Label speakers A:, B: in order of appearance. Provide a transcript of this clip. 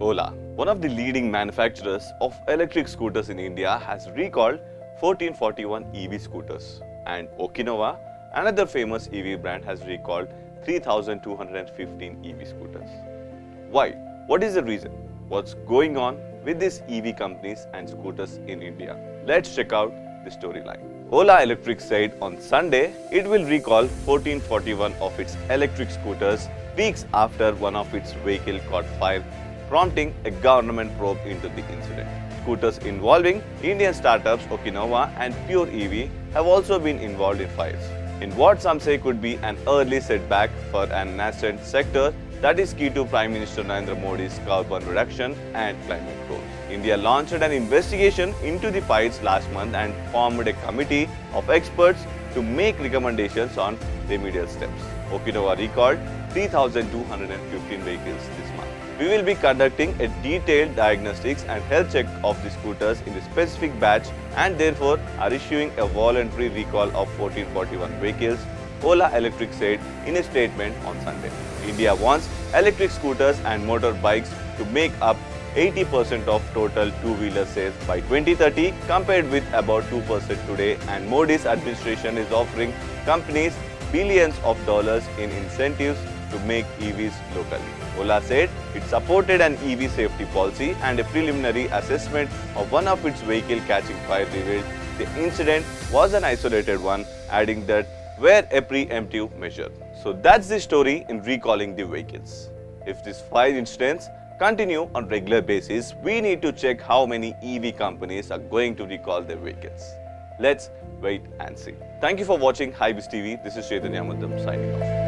A: Ola, one of the leading manufacturers of electric scooters in India, has recalled 1441 EV scooters, and Okinawa, another famous EV brand, has recalled 3215 EV scooters. Why? What is the reason? What's going on with these EV companies and scooters in India? Let's check out the storyline. Ola Electric said on Sunday it will recall 1441 of its electric scooters weeks after one of its vehicles caught fire, prompting a government probe into the incident. Scooters involving Indian startups Okinawa and Pure EV have also been involved in fires, in what some say could be an early setback for an nascent sector that is key to Prime Minister Narendra Modi's carbon reduction and climate goals. India launched an investigation into the fires last month and formed a committee of experts to make recommendations on remedial steps. Okinawa recalled 3,215 vehicles this month. We will be conducting a detailed diagnostics and health check of the scooters in a specific batch and therefore are issuing a voluntary recall of 1441 vehicles, Ola Electric said in a statement on Sunday. India wants electric scooters and motorbikes to make up 80% of total two-wheeler sales by 2030 compared with about 2% today, and Modi's administration is offering companies billions of dollars in incentives to make EVs locally. Ola said it supported an EV safety policy, and a preliminary assessment of one of its vehicles catching fire revealed the incident was an isolated one, adding that were a preemptive measure. So that's the story in recalling the vehicles. If these fire incidents continue on regular basis, we need to check how many EV companies are going to recall their vehicles. Let's wait and see. Thank you for watching HyBiz TV. This is Chaitanya Muddam signing off.